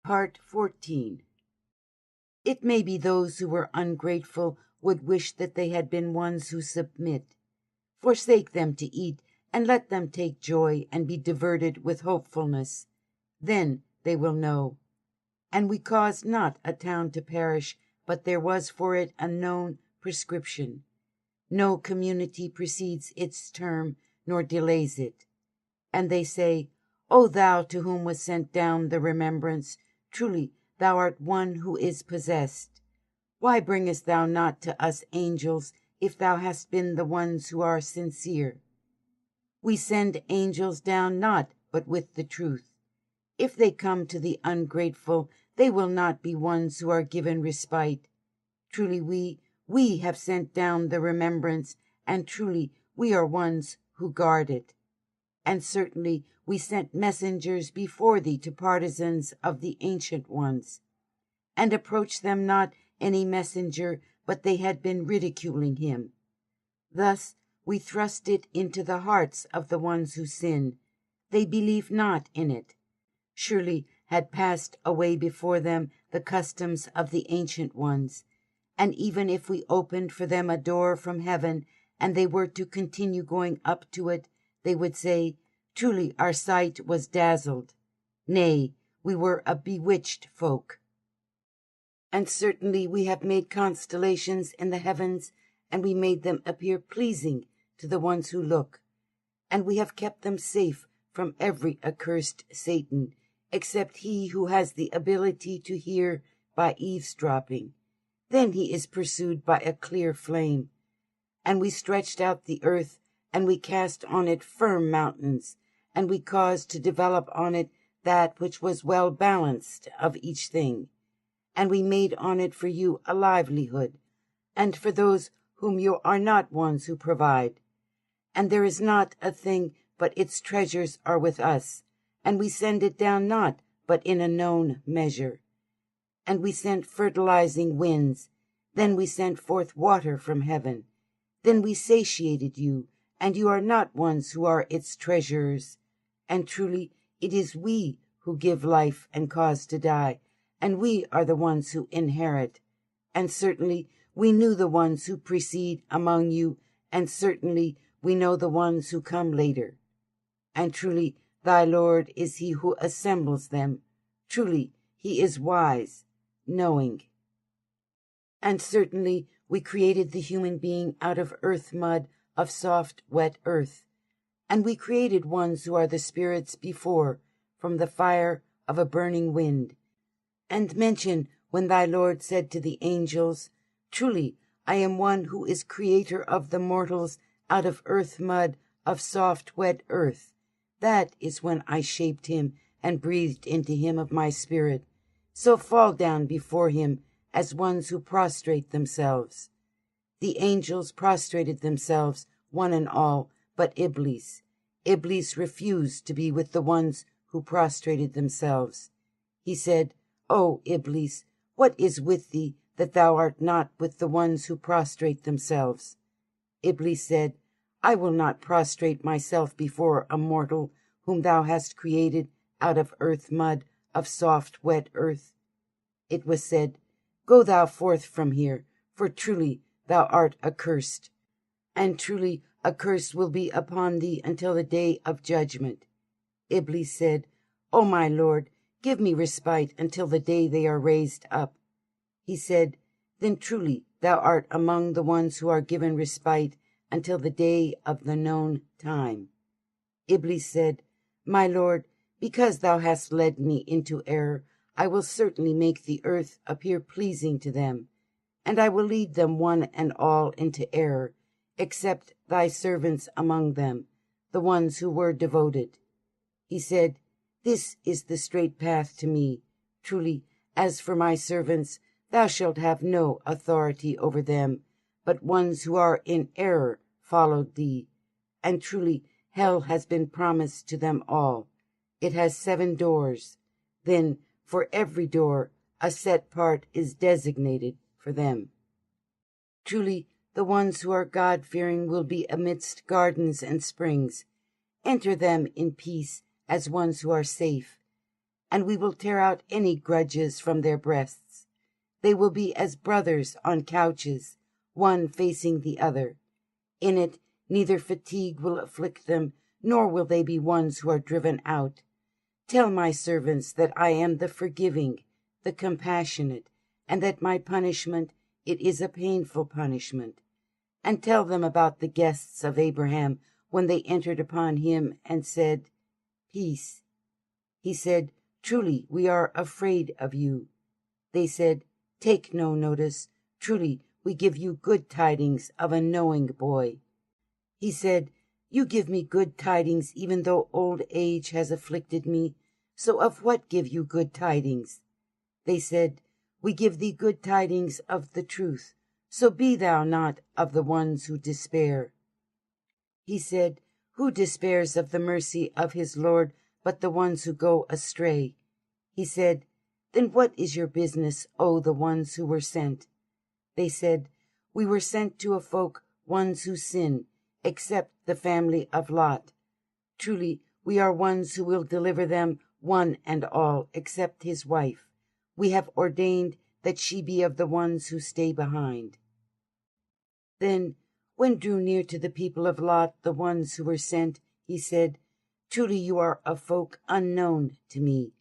Part 14. It may be those who were ungrateful would wish that they had been ones who submit. Forsake them to eat, and let them take joy and be diverted with hopefulness. Then they will know. And we caused not a town to perish, but there was for it a known prescription. No community precedes its term, nor delays it. And they say, O thou to whom was sent down the remembrance, truly thou art one who is possessed. Why bringest thou not to us angels, if thou hast been the ones who are sincere? We send angels down not but with the truth. If they come to the ungrateful, they will not be ones who are given respite. Truly we have sent down the remembrance, and truly we are ones who guard it. And certainly we sent messengers before thee to partisans of the ancient ones. And approached them not any messenger, but they had been ridiculing him. Thus we thrust it into the hearts of the ones who sin. They believe not in it. Surely had passed away before them the customs of the ancient ones. And even if we opened for them a door from heaven, and they were to continue going up to it, they would say, Truly our sight was dazzled. Nay, we were a bewitched folk. And certainly we have made constellations in the heavens, and we made them appear pleasing to the ones who look. And we have kept them safe from every accursed Satan, except he who has the ability to hear by eavesdropping. Then he is pursued by a clear flame. And we stretched out the earth, and we cast on it firm mountains, and we caused to develop on it that which was well balanced of each thing. And we made on it for you a livelihood, and for those whom you are not ones who provide. And there is not a thing but its treasures are with us, and we send it down not but in a known measure. And we sent fertilizing winds, then we sent forth water from heaven. Then we satiated you, and you are not ones who are its treasurers. And truly it is we who give life and cause to die, and we are the ones who inherit. And certainly we knew the ones who precede among you, and certainly we know the ones who come later. And truly thy Lord is he who assembles them. Truly he is wise, knowing. And certainly we created the human being out of earth mud, of soft, wet earth. And we created ones who are the spirits before, from the fire of a burning wind. And mention when thy Lord said to the angels, Truly I am one who is creator of the mortals out of earth mud, of soft, wet earth. That is when I shaped him and breathed into him of my spirit. So fall down before him as ones who prostrate themselves. The angels prostrated themselves, one and all, but Iblis. Iblis refused to be with the ones who prostrated themselves. He said, O Iblis, what is with thee that thou art not with the ones who prostrate themselves? Iblis said, I will not prostrate myself before a mortal whom thou hast created out of earth mud, of soft, wet earth. It was said, Go thou forth from here, for truly thou art accursed. And truly a curse will be upon thee until the day of judgment. Iblis said, O my Lord, give me respite until the day they are raised up. He said, Then truly thou art among the ones who are given respite until the day of the known time. Iblis said, My Lord, because thou hast led me into error, I will certainly make the earth appear pleasing to them, and I will lead them one and all into error, except thy servants among them, the ones who were devoted. He said, This is the straight path to me. Truly, as for my servants, thou shalt have no authority over them, but ones who are in error followed thee. And truly hell has been promised to them all. It has 7 doors. Then for every door a set part is designated for them. Truly the ones who are God-fearing will be amidst gardens and springs. Enter them in peace as ones who are safe. and we will tear out any grudges from their breasts. They will be as brothers on couches, one facing the other. In it neither fatigue will afflict them, nor will they be ones who are driven out. Tell my servants that I am the forgiving, the compassionate, and that my punishment, it is a painful punishment. And tell them about the guests of Abraham when they entered upon him and said, Peace. He said, Truly, we are afraid of you. They said, Take no notice. Truly, we give you good tidings of a knowing boy. He said, You give me good tidings, even though old age has afflicted me. So of what give you good tidings? They said, We give thee good tidings of the truth. So be thou not of the ones who despair. He said, Who despairs of the mercy of his Lord but the ones who go astray? He said, Then what is your business, O the ones who were sent? They said, We were sent to a folk, ones who sin, except the family of Lot. Truly, we are ones who will deliver them, one and all, except his wife. We have ordained that she be of the ones who stay behind. Then, when drew near to the people of Lot, the ones who were sent, he said, Truly you are a folk unknown to me.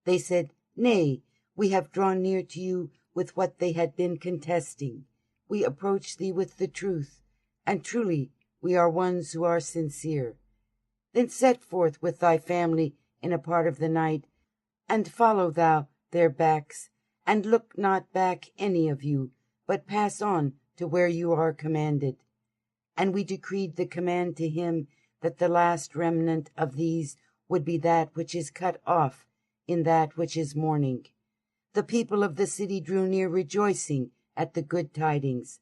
They said, Nay, we have drawn near to you with what they had been contesting. We approach thee with the truth, and truly we are ones who are sincere. Then set forth with thy family in a part of the night, and follow thou their backs, and look not back any of you, but pass on to where you are commanded. And we decreed the command to him that the last remnant of these would be that which is cut off in that which is mourning. The people of the city drew near rejoicing at the good tidings.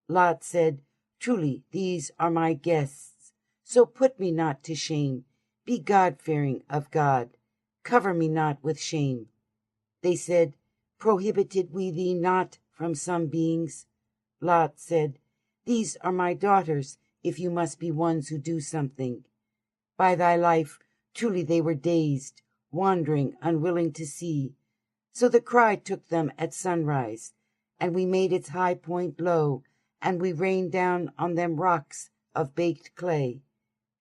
Lot said, Truly these are my guests, so put me not to shame. Be God-fearing of God. Cover me not with shame. They said, Prohibited we thee not from some beings? Lot said, These are my daughters, if you must be ones who do something. By thy life, truly they were dazed, wandering, unwilling to see. So the cry took them at sunrise, and we made its high point low, and we rained down on them rocks of baked clay.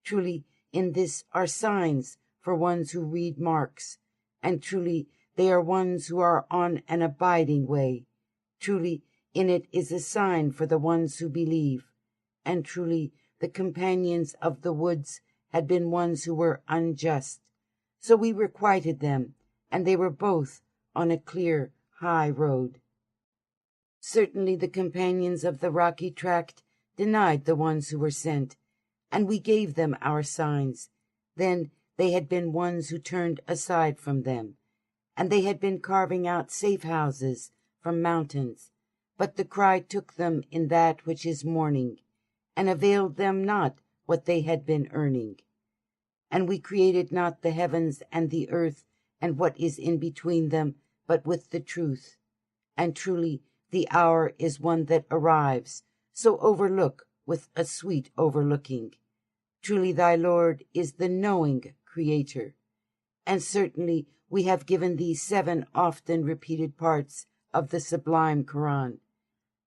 Truly, in this are signs for ones who read marks, and truly they are ones who are on an abiding way. Truly, in it is a sign for the ones who believe. And truly, the companions of the woods had been ones who were unjust. So we requited them, and they were both on a clear, high road. Certainly the companions of the rocky tract denied the ones who were sent, and we gave them our signs. Then they had been ones who turned aside from them, and they had been carving out safe houses from mountains. But the cry took them in that which is mourning, and availed them not what they had been earning. And we created not the heavens and the earth, and what is in between them, but with the truth. And truly the hour is one that arrives, so overlook with a sweet overlooking. Truly thy Lord is the knowing Creator. And certainly we have given thee 7 often repeated parts of the sublime Quran.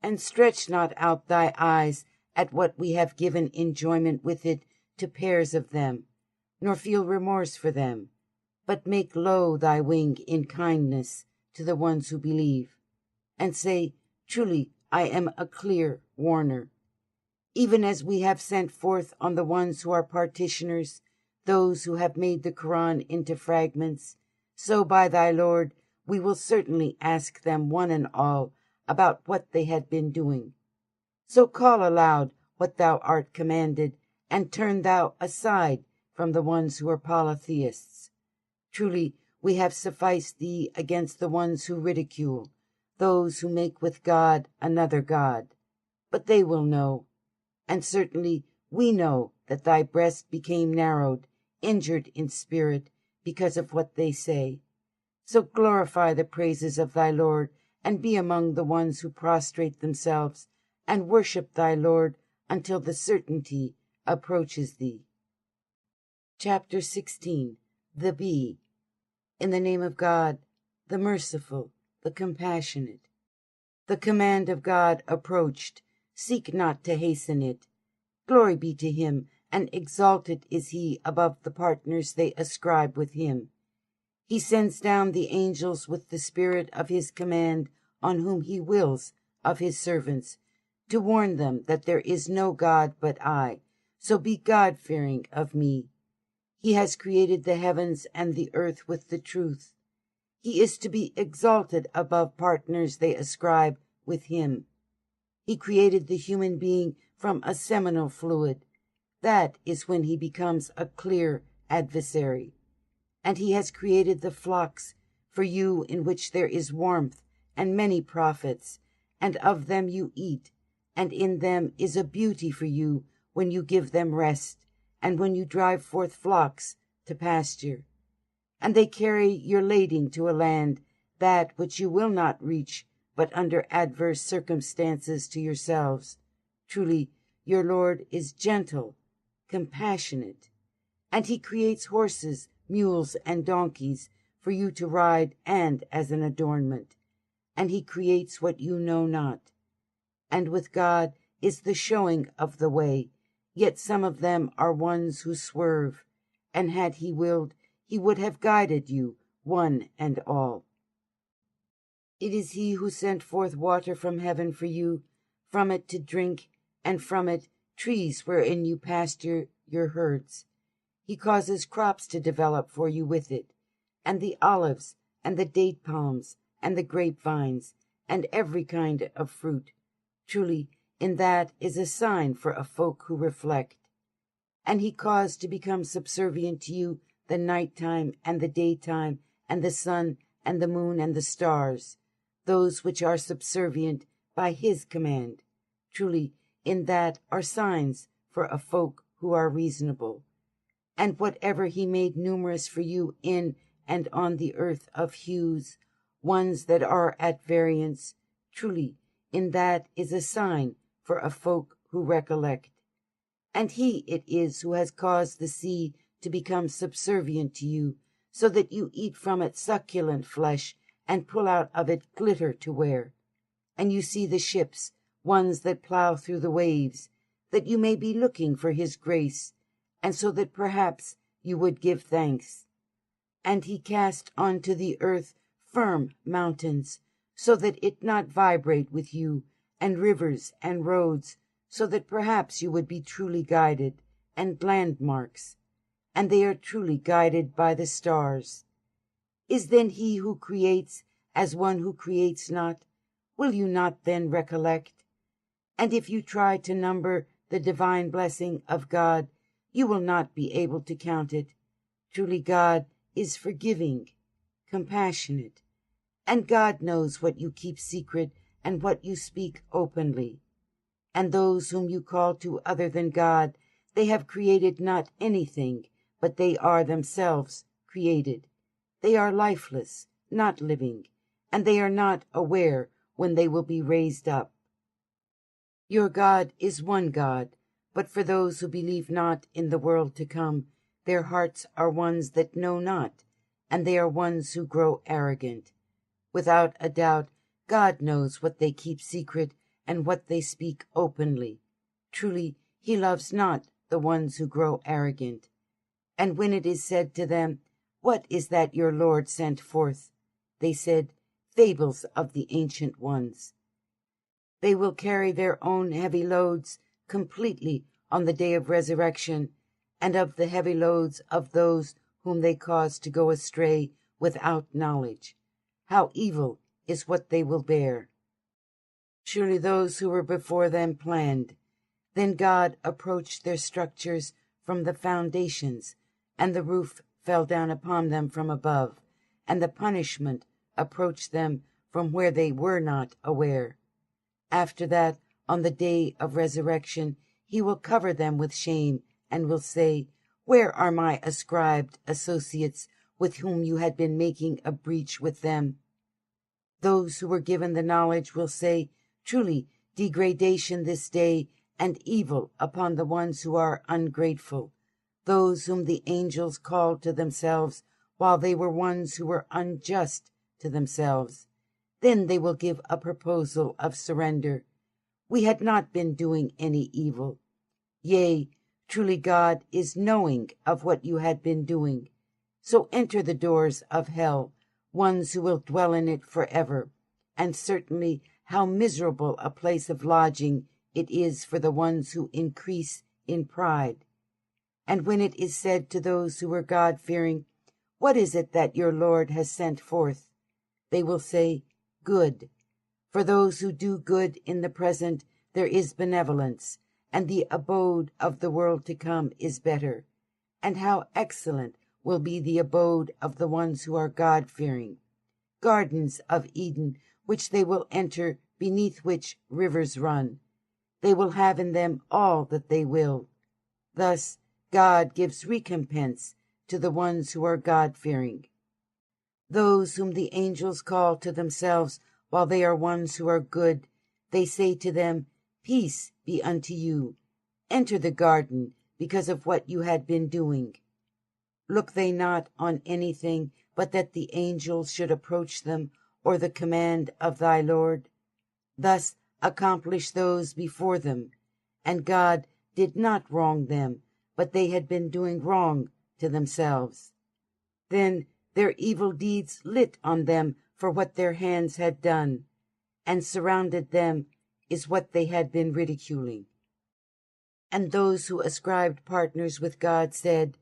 And stretch not out thy eyes at what we have given enjoyment with it to pairs of them, nor feel remorse for them, but make low thy wing in kindness to the ones who believe, and say, Truly I am a clear warner. Even as we have sent forth on the ones who are partitioners, those who have made the Quran into fragments, so by thy Lord we will certainly ask them one and all about what they had been doing. So call aloud what thou art commanded, and turn thou aside from the ones who are polytheists. Truly we have sufficed thee against the ones who ridicule, those who make with God another God. But they will know, and certainly we know that thy breast became narrowed, injured in spirit, because of what they say. So glorify the praises of thy Lord, and be among the ones who prostrate themselves, and worship thy Lord until the certainty approaches thee. Chapter 16. The Bee. In the name of God, the merciful, the compassionate. The command of God approached. Seek not to hasten it. Glory be to him, and exalted is he above the partners they ascribe with him. He sends down the angels with the spirit of his command on whom he wills of his servants, to warn them that there is no God but I, so be God-fearing of me. He has created the heavens and the earth with the truth. He is to be exalted above partners they ascribe with him. He created the human being from a seminal fluid. That is when he becomes a clear adversary. And he has created the flocks for you in which there is warmth and many profits, and of them you eat, and in them is a beauty for you when you give them rest, and when you drive forth flocks to pasture. And they carry your lading to a land, that which you will not reach, but under adverse circumstances to yourselves. Truly, your Lord is gentle, compassionate, and he creates horses, mules, and donkeys for you to ride and as an adornment. And he creates what you know not. And with God is the showing of the way, yet some of them are ones who swerve, and had he willed, he would have guided you, one and all. It is he who sent forth water from heaven for you, from it to drink, and from it trees wherein you pasture your herds. He causes crops to develop for you with it, and the olives, and the date palms, and the grapevines, and every kind of fruit. Truly, in that is a sign for a folk who reflect. And he caused to become subservient to you the nighttime and the daytime, and the sun and the moon and the stars, those which are subservient by his command. Truly, in that are signs for a folk who are reasonable. And whatever he made numerous for you in and on the earth of hues, ones that are at variance, truly, in that is a sign for a folk who recollect. And he it is who has caused the sea to become subservient to you, so that you eat from it succulent flesh, and pull out of it glitter to wear. And you see the ships, ones that plow through the waves, that you may be looking for his grace, and so that perhaps you would give thanks. And he cast onto the earth firm mountains, so that it not vibrate with you, and rivers and roads, so that perhaps you would be truly guided, and landmarks, and they are truly guided by the stars. Is then he who creates as one who creates not? Will you not then recollect? And if you try to number the divine blessing of God, you will not be able to count it. Truly God is forgiving, compassionate, and God knows what you keep secret and what you speak openly. And those whom you call to other than God, they have created not anything, but they are themselves created. They are lifeless, not living, and they are not aware when they will be raised up. Your God is one God, but for those who believe not in the world to come, their hearts are ones that know not, and they are ones who grow arrogant. Without a doubt, God knows what they keep secret and what they speak openly. Truly, he loves not the ones who grow arrogant. And when it is said to them, "What is that your Lord sent forth?" they said, "Fables of the ancient ones." They will carry their own heavy loads completely on the day of resurrection, and of the heavy loads of those whom they cause to go astray without knowledge. How evil is what they will bear. Surely those who were before them planned. Then God approached their structures from the foundations, and the roof fell down upon them from above, and the punishment approached them from where they were not aware. After that, on the day of resurrection, he will cover them with shame, and will say, "Where are my ascribed associates with whom you had been making a breach with them?" Those who were given the knowledge will say, "Truly, degradation this day, and evil upon the ones who are ungrateful, those whom the angels called to themselves while they were ones who were unjust to themselves. Then they will give a proposal of surrender. We had not been doing any evil. Yea, truly God is knowing of what you had been doing. So enter the doors of hell, ones who will dwell in it forever. And certainly how miserable a place of lodging it is for the ones who increase in pride. And when it is said to those who are God-fearing, "What is it that your Lord has sent forth?" they will say, "Good." For those who do good in the present, there is benevolence, and the abode of the world to come is better. And how excellent will be the abode of the ones who are God-fearing. Gardens of Eden, which they will enter, beneath which rivers run. They will have in them all that they will. Thus God gives recompense to the ones who are God-fearing. Those whom the angels call to themselves while they are ones who are good, they say to them, "Peace be unto you. Enter the garden because of what you had been doing." Look they not on anything but that the angels should approach them, or the command of thy Lord? Thus accomplish those before them, and God did not wrong them, but they had been doing wrong to themselves. Then their evil deeds lit on them for what their hands had done, and surrounded them is what they had been ridiculing. And those who ascribed partners with God said,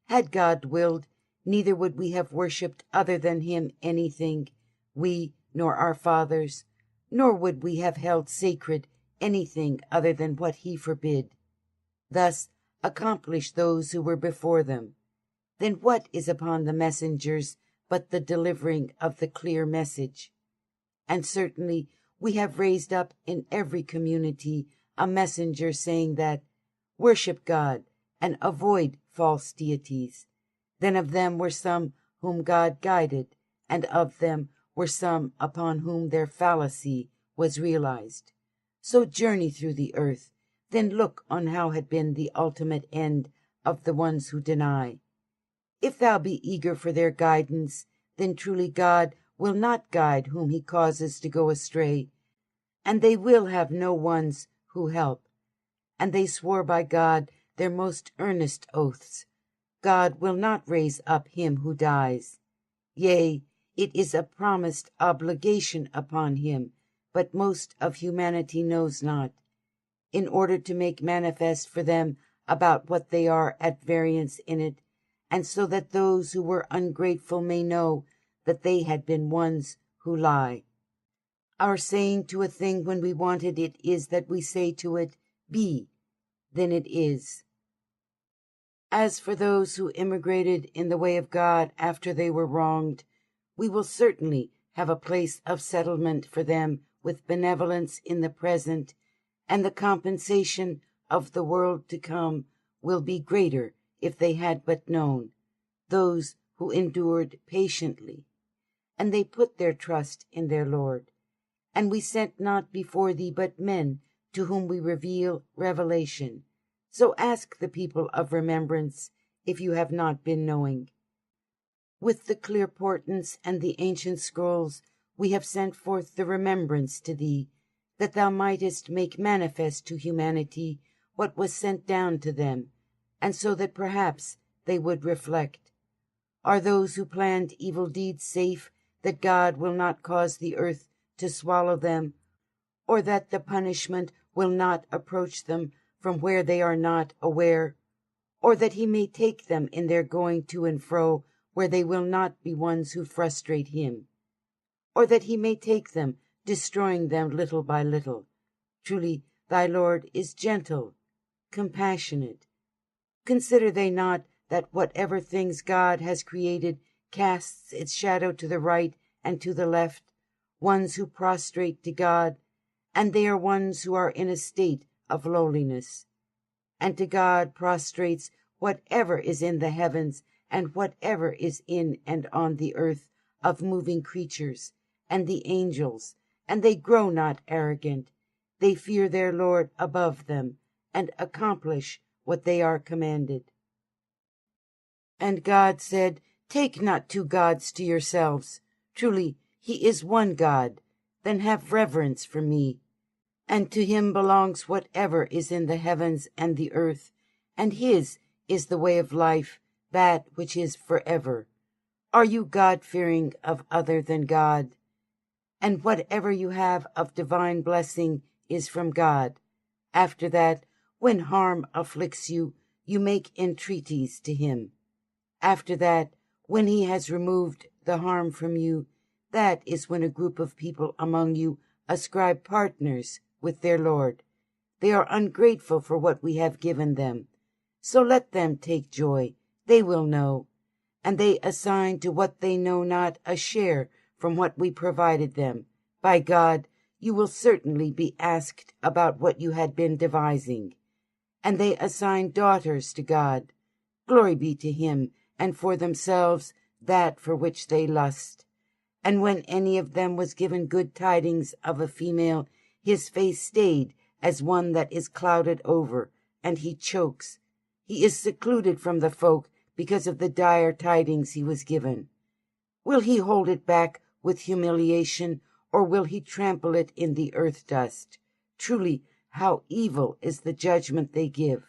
"Had God willed, neither would we have worshipped other than him anything, we nor our fathers, nor would we have held sacred anything other than what he forbid." Thus accomplished those who were before them. Then what is upon the messengers but the delivering of the clear message? And certainly we have raised up in every community a messenger saying that, "Worship God and avoid false deities." Then of them were some whom God guided, and of them were some upon whom their fallacy was realized. So journey through the earth, then look on how had been the ultimate end of the ones who deny. If thou be eager for their guidance, then truly God will not guide whom he causes to go astray, and they will have no ones who help. And they swore by God their most earnest oaths. God will not raise up him who dies. Yea, it is a promised obligation upon him, but most of humanity knows not, in order to make manifest for them about what they are at variance in it, and so that those who were ungrateful may know that they had been ones who lie. Our saying to a thing when we wanted it is that we say to it, "Be," then it is. As for those who immigrated in the way of God after they were wronged, we will certainly have a place of settlement for them with benevolence in the present, and the compensation of the world to come will be greater if they had but known, those who endured patiently, and they put their trust in their Lord. And we sent not before thee but men to whom we reveal revelation. So ask the people of remembrance, if you have not been knowing. With the clear portents and the ancient scrolls we have sent forth the remembrance to thee, that thou mightest make manifest to humanity what was sent down to them, and so that perhaps they would reflect. Are those who planned evil deeds safe, that God will not cause the earth to swallow them, or that the punishment will not approach them from where they are not aware, or that he may take them in their going to and fro where they will not be ones who frustrate him, or that he may take them, destroying them little by little. Truly thy Lord is gentle, compassionate. Consider they not that whatever things God has created casts its shadow to the right and to the left, ones who prostrate to God, and they are ones who are in a state of lowliness. And to God prostrates whatever is in the heavens and whatever is in and on the earth of moving creatures, and the angels, and they grow not arrogant. They fear their Lord above them, and accomplish what they are commanded. And God said, Take not two gods to yourselves. Truly, he is one God. Then have reverence for me. And to him belongs whatever is in the heavens and the earth, and his is the way of life, that which is forever. Are you God-fearing of other than God? And whatever you have of divine blessing is from God. After that, when harm afflicts you, you make entreaties to him. After that, when he has removed the harm from you, that is when a group of people among you ascribe partners with their Lord. They are ungrateful for what we have given them. So let them take joy, they will know. And they assign to what they know not a share from what we provided them. By God, you will certainly be asked about what you had been devising. And they assign daughters to God. Glory be to him, and for themselves that for which they lust. And when any of them was given good tidings of a female, his face stayed as one that is clouded over, and he chokes. He is secluded from the folk because of the dire tidings he was given. Will he hold it back with humiliation, or will he trample it in the earth dust? Truly, how evil is the judgment they give.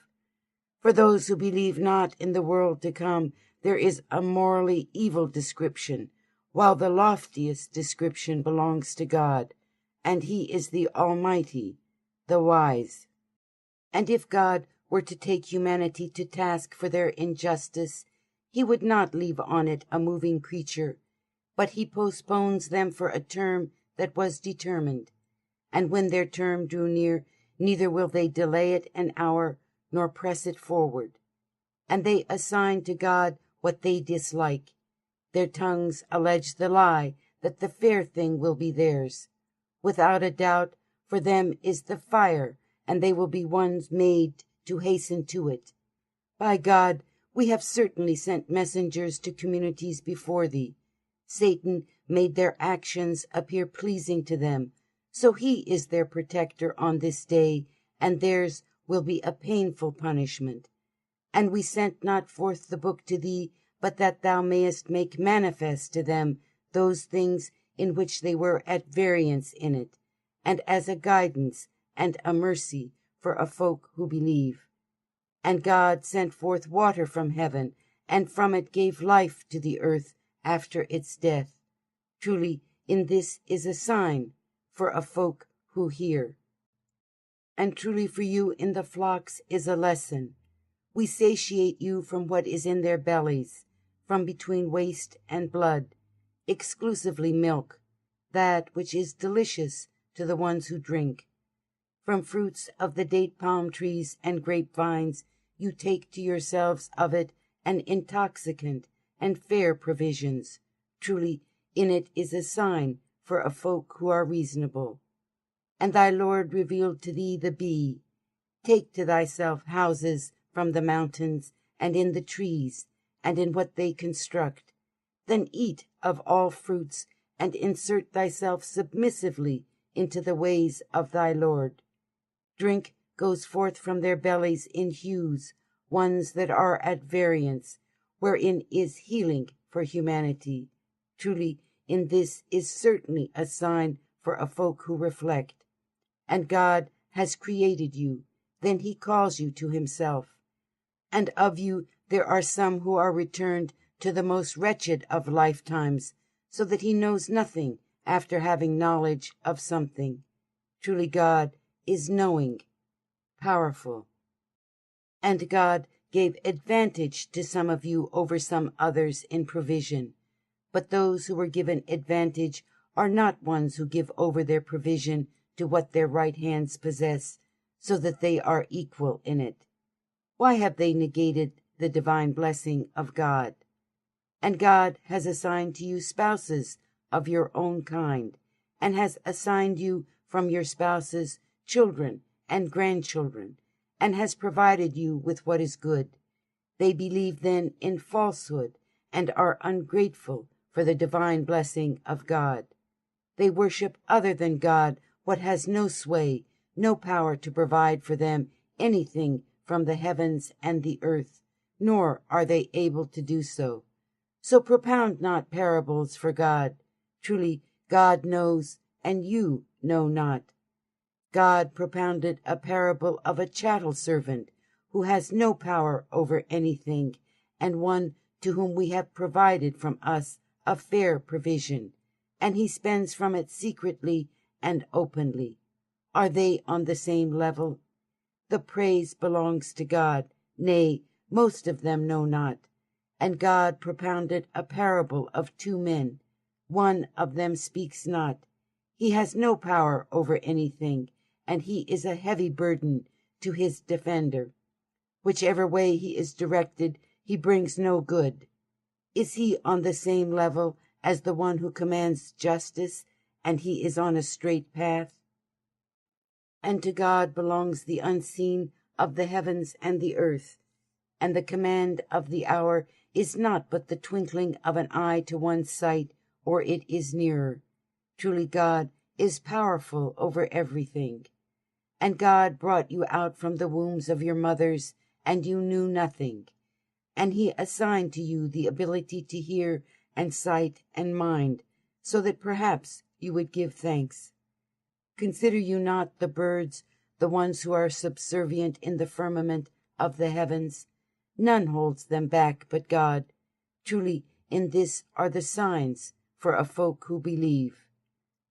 For those who believe not in the world to come, there is a morally evil description, while the loftiest description belongs to God, and he is the Almighty, the wise. And if God were to take humanity to task for their injustice, he would not leave on it a moving creature, but he postpones them for a term that was determined. And when their term drew near, neither will they delay it an hour, nor press it forward. And they assign to God what they dislike. Their tongues allege the lie that the fair thing will be theirs. Without a doubt, for them is the fire, and they will be ones made to hasten to it. By God, we have certainly sent messengers to communities before thee. Satan made their actions appear pleasing to them, so he is their protector on this day, and theirs will be a painful punishment. And we sent not forth the book to thee, but that thou mayest make manifest to them those things in which they were at variance in it, and as a guidance and a mercy for a folk who believe. And God sent forth water from heaven, and from it gave life to the earth after its death. Truly, in this is a sign for a folk who hear. And truly for you in the flocks is a lesson. We satiate you from what is in their bellies, from between waste and blood, exclusively milk, that which is delicious to the ones who drink. From fruits of the date palm trees and grapevines you take to yourselves of it an intoxicant and fair provisions. Truly, in it is a sign for a folk who are reasonable. And thy Lord revealed to thee the bee. Take to thyself houses from the mountains, and in the trees, and in what they construct. Then eat of all fruits, and insert thyself submissively into the ways of thy Lord. Drink goes forth from their bellies in hues, ones that are at variance, wherein is healing for humanity. Truly, in this is certainly a sign for a folk who reflect. And God has created you, then he calls you to himself. And of you there are some who are returned to the most wretched of lifetimes, so that he knows nothing after having knowledge of something. Truly God is knowing, powerful. And God gave advantage to some of you over some others in provision. But those who were given advantage are not ones who give over their provision to what their right hands possess, so that they are equal in it. Why have they negated the divine blessing of God? And God has assigned to you spouses of your own kind, and has assigned you from your spouses children and grandchildren, and has provided you with what is good. They believe then in falsehood, and are ungrateful for the divine blessing of God. They worship other than God what has no sway, no power to provide for them anything from the heavens and the earth, nor are they able to do so. So propound not parables for God. Truly, God knows, and you know not. God propounded a parable of a chattel servant who has no power over anything, and one to whom we have provided from us a fair provision, and he spends from it secretly and openly. Are they on the same level? The praise belongs to God. Nay, most of them know not. And God propounded a parable of two men. One of them speaks not. He has no power over anything, and he is a heavy burden to his defender. Whichever way he is directed, he brings no good. Is he on the same level as the one who commands justice, and he is on a straight path? And to God belongs the unseen of the heavens and the earth, and the command of the hour is not but the twinkling of an eye to one's sight, or it is nearer. Truly God is powerful over everything. And God brought you out from the wombs of your mothers, and you knew nothing. And he assigned to you the ability to hear and sight and mind, so that perhaps you would give thanks. Consider you not the birds, the ones who are subservient in the firmament of the heavens? None holds them back but God. Truly, in this are the signs for a folk who believe.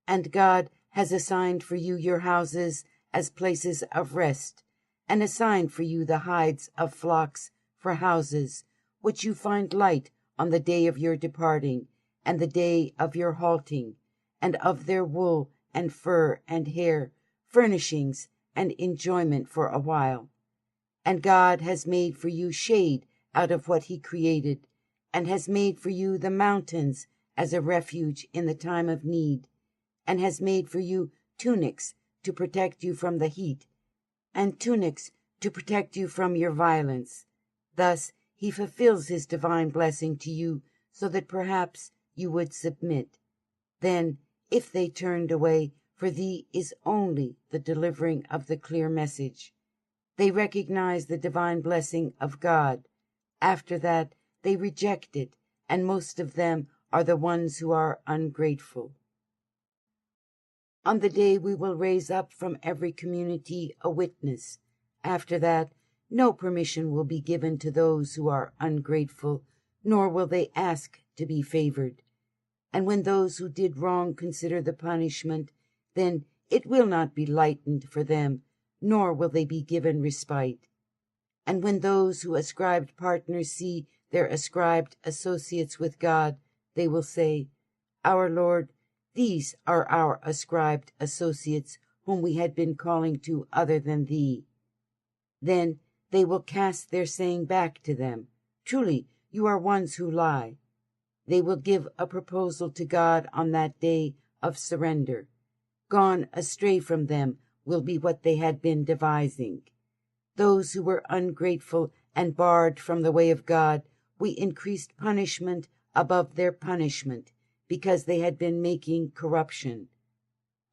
And God has assigned for you your houses as places of rest, and assigned for you the hides of flocks for houses, which you find light on the day of your departing, and the day of your halting, and of their wool and fur and hair, furnishings and enjoyment for a while. And God has made for you shade out of what he created, and has made for you the mountains as a refuge in the time of need, and has made for you tunics to protect you from the heat, and tunics to protect you from your violence. Thus he fulfills his divine blessing to you, so that perhaps you would submit. Then, if they turned away, for thee is only the delivering of the clear message. They recognize the divine blessing of God. After that, they reject it, and most of them are the ones who are ungrateful. On the day we will raise up from every community a witness. After that, no permission will be given to those who are ungrateful, nor will they ask to be favored. And when those who did wrong consider the punishment, then it will not be lightened for them, nor will they be given respite. And when those who ascribed partners see their ascribed associates with God, they will say, Our Lord, these are our ascribed associates whom we had been calling to other than thee. Then they will cast their saying back to them, Truly, you are ones who lie. They will give a proposal to God on that day of surrender. Gone astray from them will be what they had been devising. Those who were ungrateful and barred from the way of God, we increased punishment above their punishment, because they had been making corruption.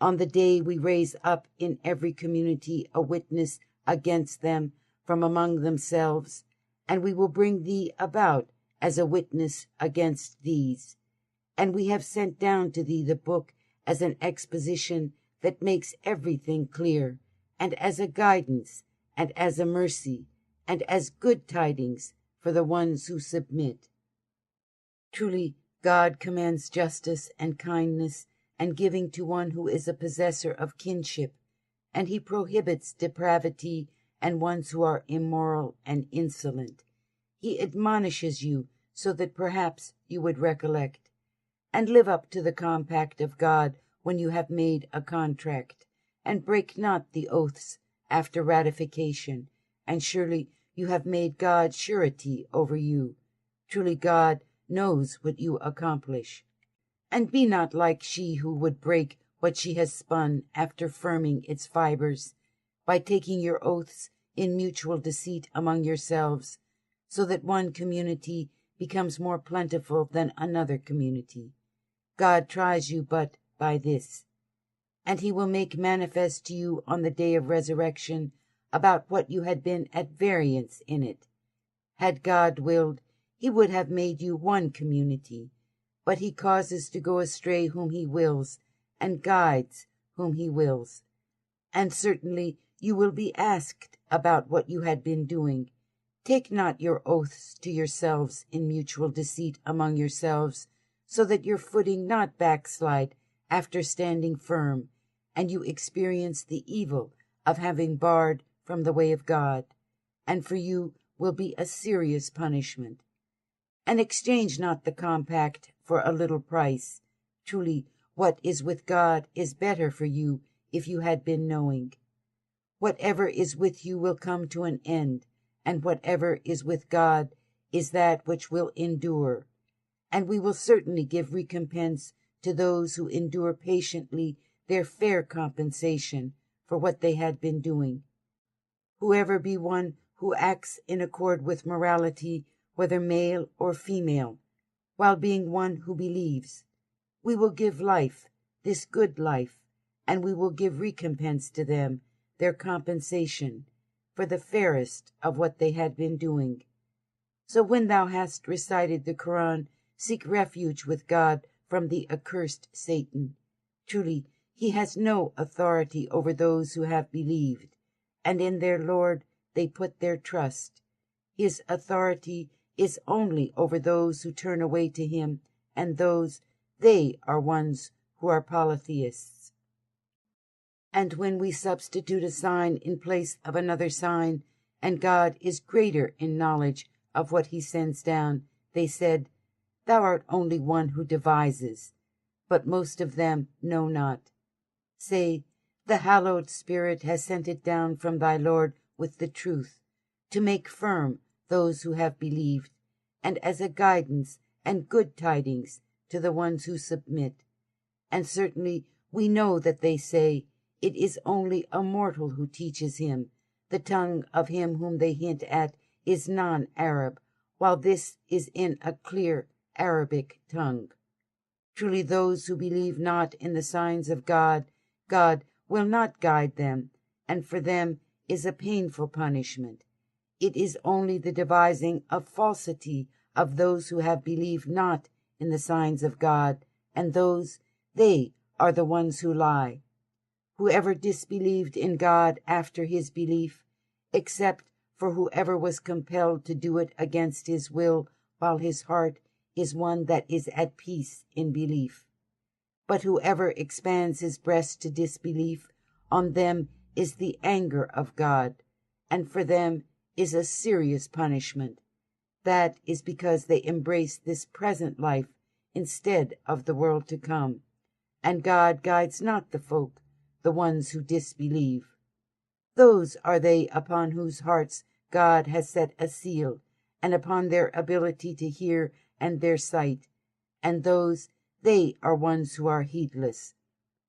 On the day we raise up in every community a witness against them from among themselves, and we will bring thee about as a witness against these. And we have sent down to thee the book as an exposition that makes everything clear, and as a guidance, and as a mercy, and as good tidings for the ones who submit. Truly, God commands justice and kindness and giving to one who is a possessor of kinship, and he prohibits depravity and ones who are immoral and insolent. He admonishes you so that perhaps you would recollect, and live up to the compact of God when you have made a contract, and break not the oaths after ratification, and surely you have made God surety over you. Truly God knows what you accomplish. And be not like she who would break what she has spun after firming its fibers, by taking your oaths in mutual deceit among yourselves, so that one community becomes more plentiful than another community. God tries you but by this, and he will make manifest to you on the day of resurrection about what you had been at variance in it. Had God willed, He would have made you one community, but he causes to go astray whom he wills, and guides whom he wills. And certainly you will be asked about what you had been doing. Take not your oaths to yourselves in mutual deceit among yourselves, so that your footing not backslide after standing firm, and you experience the evil of having barred from the way of God, and for you will be a serious punishment. And exchange not the compact for a little price. Truly, what is with God is better for you if you had been knowing. Whatever is with you will come to an end, and whatever is with God is that which will endure. And we will certainly give recompense to those who endure patiently their fair compensation for what they had been doing. Whoever be one who acts in accord with morality, whether male or female, while being one who believes, we will give life, this good life, and we will give recompense to them, their compensation, for the fairest of what they had been doing. So when thou hast recited the Quran, seek refuge with God from the accursed Satan. Truly, he has no authority over those who have believed, and in their Lord they put their trust. His authority is only over those who turn away to him, and they are ones who are polytheists. And when we substitute a sign in place of another sign, and God is greater in knowledge of what he sends down, they said, Thou art only one who devises, but most of them know not. Say, the hallowed Spirit has sent it down from thy Lord with the truth, to make firm those who have believed, and as a guidance and good tidings to the ones who submit. And certainly we know that they say, It is only a mortal who teaches him. The tongue of him whom they hint at is non-Arab, while this is in a clear Arabic tongue. Truly those who believe not in the signs of God, God will not guide them, and for them is a painful punishment. It is only the devising of falsity of those who have believed not in the signs of God, and they are the ones who lie. Whoever disbelieved in God after his belief, except for whoever was compelled to do it against his will, while his heart is one that is at peace in belief. But whoever expands his breast to disbelief, on them is the anger of God, and for them is a serious punishment. That is because they embrace this present life instead of the world to come, and God guides not the folk, the ones who disbelieve. Those are they upon whose hearts God has set a seal, and upon their ability to hear and their sight, and they are ones who are heedless.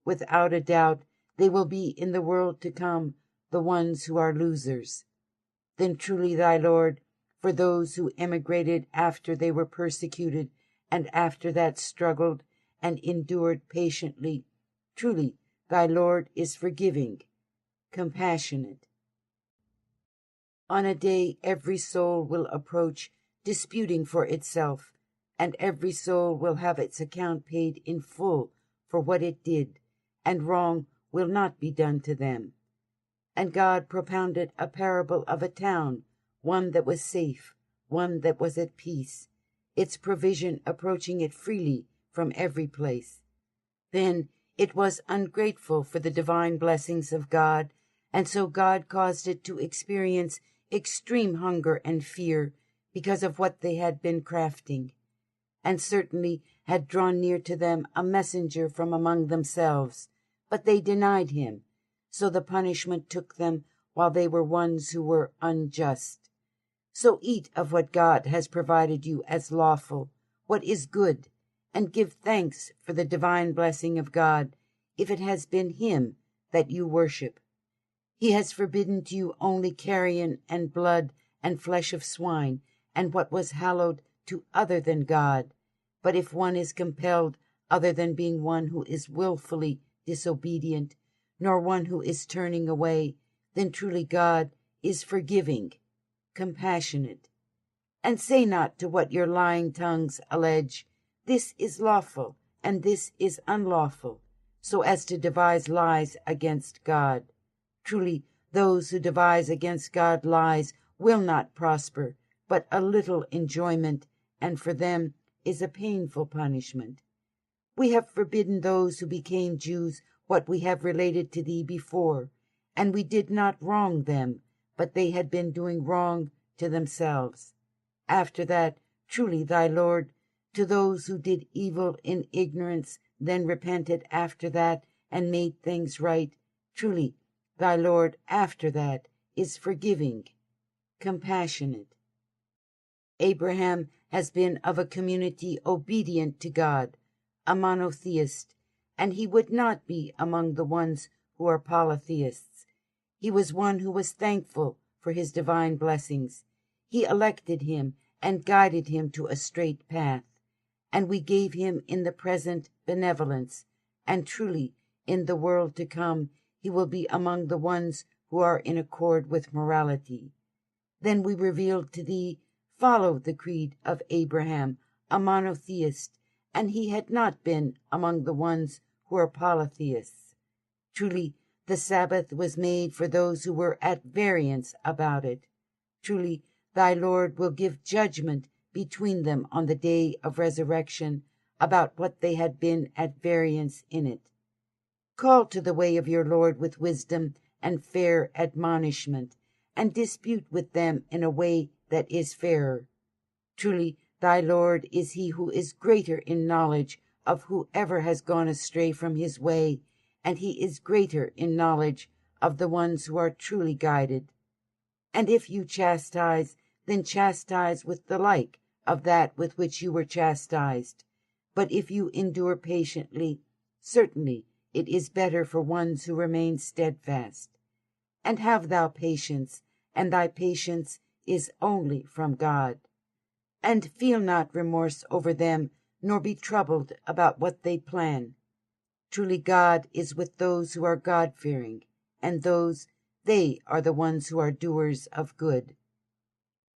Without a doubt, they will be in the world to come the ones who are losers. Then truly thy Lord, for those who emigrated after they were persecuted, and after that struggled and endured patiently, truly thy Lord is forgiving, compassionate. On a day every soul will approach, disputing for itself, and every soul will have its account paid in full for what it did, and wrong will not be done to them. And God propounded a parable of a town, one that was safe, one that was at peace, its provision approaching it freely from every place. Then it was ungrateful for the divine blessings of God, and so God caused it to experience extreme hunger and fear because of what they had been crafting, and certainly had drawn near to them a messenger from among themselves, but they denied him, so the punishment took them while they were ones who were unjust. So eat of what God has provided you as lawful, what is good, and give thanks for the divine blessing of God, if it has been him that you worship. He has forbidden to you only carrion and blood and flesh of swine, and what was hallowed to other than God. But if one is compelled, other than being one who is willfully disobedient, nor one who is turning away, then truly God is forgiving, compassionate. And say not to what your lying tongues allege, this is lawful, and this is unlawful, so as to devise lies against God. Truly, those who devise against God lies will not prosper, but a little enjoyment, and for them is a painful punishment. We have forbidden those who became Jews what we have related to thee before, and we did not wrong them, but they had been doing wrong to themselves. After that, truly thy Lord, to those who did evil in ignorance, then repented after that, and made things right, truly thy Lord after that is forgiving, compassionate. Abraham has been of a community obedient to God, a monotheist, and he would not be among the ones who are polytheists. He was one who was thankful for his divine blessings. He elected him and guided him to a straight path, and we gave him in the present benevolence, and truly in the world to come he will be among the ones who are in accord with morality. Then we revealed to thee, follow the creed of Abraham, a monotheist, and he had not been among the ones who are polytheists. Truly, the Sabbath was made for those who were at variance about it. Truly, thy Lord will give judgment between them on the day of resurrection about what they had been at variance in it. Call to the way of your Lord with wisdom and fair admonishment, and dispute with them in a way that is fairer. Truly, thy Lord is he who is greater in knowledge of whoever has gone astray from his way, and he is greater in knowledge of the ones who are truly guided. And if you chastise, then chastise with the like of that with which you were chastised. But if you endure patiently, certainly it is better for ones who remain steadfast. And have thou patience, and thy patience is only from God. And feel not remorse over them, nor be troubled about what they plan. Truly God is with those who are God-fearing, and they are the ones who are doers of good.